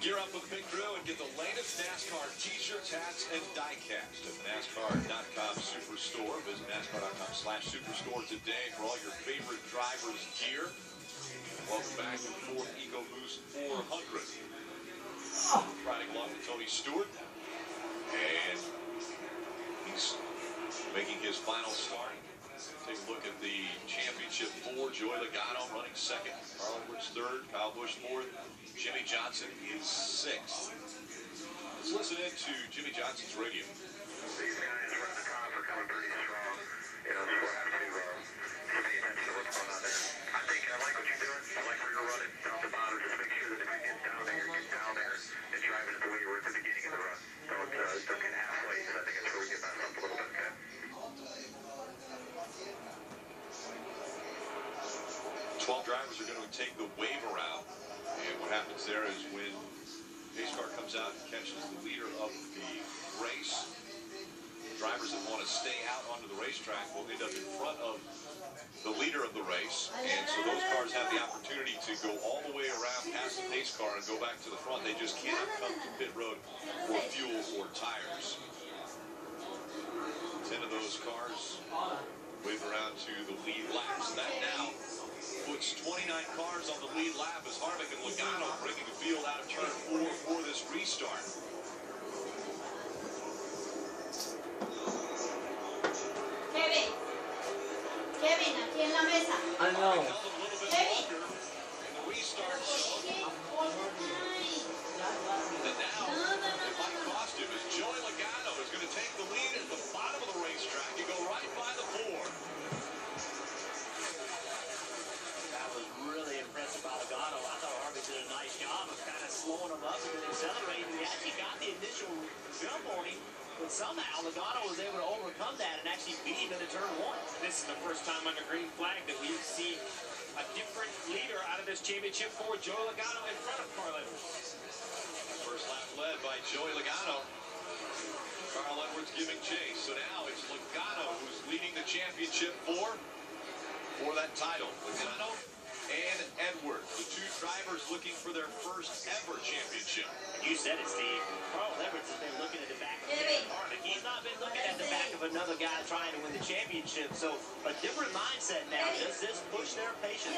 Gear up with the big crew and get the latest NASCAR t-shirts, hats, and diecast at the NASCAR.com Superstore. Visit NASCAR.com/Superstore today for all your favorite drivers' gear. Welcome back to the fourth Ecoboost 400. Riding along with Tony Stewart. And he's making his final start. Take a look at the championship four. Joey Logano running second. Carl Edwards third. Kyle Busch fourth. Jimmy Johnson is sixth. Let's listen in to Jimmy Johnson's radio. These guys running the car are coming pretty strong. You know, we'll have to pay attention to what's going on there. I think I like what you're doing. I like where you're running top to bottom. Just make sure that if you get down there and driving it the way you were at the beginning of the run. Don't get halfway, because I think that's where we get messed up a little bit, okay? 12 drivers are going to take the wave around. And what happens there is when pace car comes out and catches the leader of the race, drivers that want to stay out onto the racetrack will end up in front of the leader of the race. And so those cars have the opportunity to go all the way around past the pace car and go back to the front. They just cannot come to pit road for fuel or tires. 10 of those cars wave around to the lead laps. That now puts 29 cars on the lead lap as Harvick and Logano bringing the field out of turn 4 for this restart. Kevin, aquí en la mesa. I know. Kevin. And the restart. And now, it might cost him as Joey Logano is going to take the lead at the bottom of the racetrack and go right by the 4. That was really impressive by Logano. I thought Harvick did a nice job of kind of slowing him up and then accelerating. He actually got the initial jump on him, but somehow Logano was able to overcome that and actually beat him into turn 1. This is the first time under green flag that we've seen a different leader out of this championship for Joey Logano in front of Carl Edwards. First lap led by Joey Logano. Carl Edwards giving chase. So now it's Logano who's leading the championship for that title. Logano and Edwards, the two drivers looking for their first ever championship. And you said it, Steve. Carl Edwards has been looking at the back of Harvick. He's not been looking at the back of another guy trying to win the championship. So a different mindset now. Does this push their patience?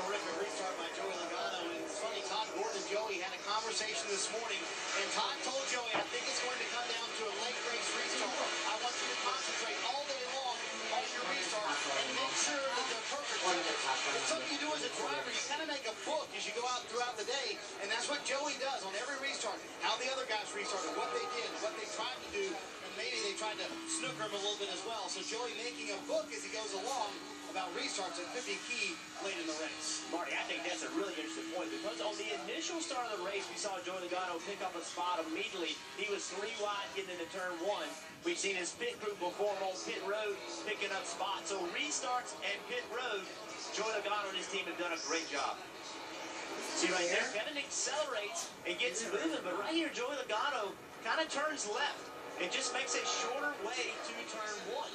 Terrific restart by Joey Logano. And it's funny, Todd Gordon and Joey had a conversation this morning, and Todd told Joey, I think it's going to come down to a late race restart. I want you to concentrate all day long on your restart and make sure that they're perfect. It's something you do as a driver. You kind of make a book as you go out throughout the day, and that's what Joey does on every restart. How the other guys restarted, what they did, what they tried to do, and maybe they tried to snooker him a little bit as well. So Joey making a book as he goes along about restarts that could be key late in the race. Marty, I think that's a really interesting point because on the initial start of the race, we saw Joey Logano pick up a spot immediately. He was 3 wide getting into turn 1. We've seen his pit crew before him on pit road picking up spots. So restarts and pit road, Joey Logano and his team have done a great job. See right there, Kevin accelerates and gets moving, but right here, Joey Logano kind of turns left. It just makes a shorter way to turn 1.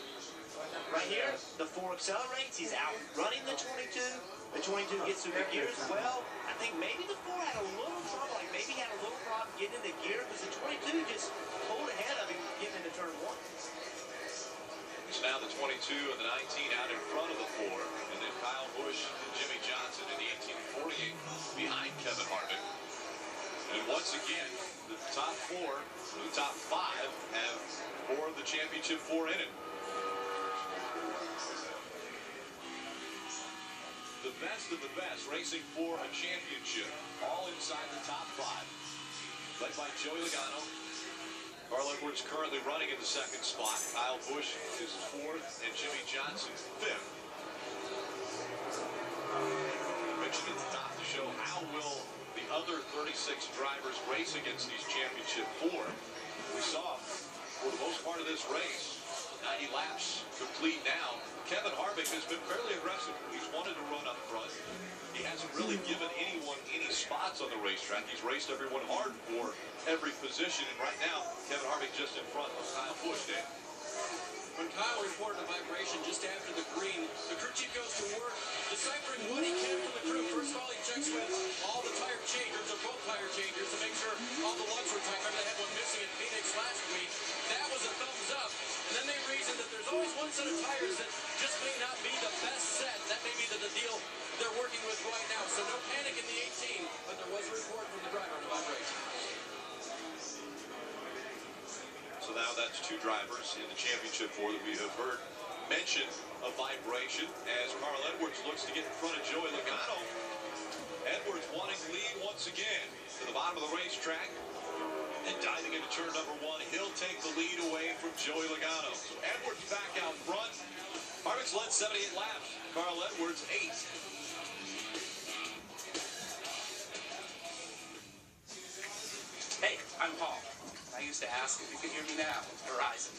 Right here, the 4 accelerates. He's out running the 22. The 22 gets through the gears well. I think maybe the 4 had a little trouble. Like maybe he had a little problem getting in the gear because the 22 just pulled ahead of him getting into turn 1. It's now the 22 and the 19 out in front of the 4. And then Kyle Busch and Jimmy Johnson in the 1848 behind Kevin Harvick. And once again, the top 4, the top 5 have 4 of the championship 4 in it. The best of the best racing for a championship, all inside the top 5. Led by Joey Logano. Carl Edwards currently running in the 2nd spot. Kyle Busch is 4th, and Jimmy Johnson 5th. Mentioned at the top of the show, how will the other 36 drivers race against these championship 4? We saw, for the most part of this race, 90 laps complete now. Kevin Harvick has been fairly aggressive. He's wanted to run up front. He hasn't really given anyone any spots on the racetrack. He's raced everyone hard for every position. And right now, Kevin Harvick just in front of Kyle Busch, Dan. When Kyle reported a vibration just after the green, the crew chief goes to work deciphering what he can from the crew. First of all, he checks with all the tire changers, or both tire changers. That's two drivers in the championship four that we have heard mention a vibration as Carl Edwards looks to get in front of Joey Logano. Edwards wanting lead once again to the bottom of the racetrack and diving into turn number one. He'll take the lead away from Joey Logano. So Edwards back out front. Harvick's led 78 laps. Carl Edwards 8. Hey, I'm Paul. I used to ask if you could hear me now. Verizon.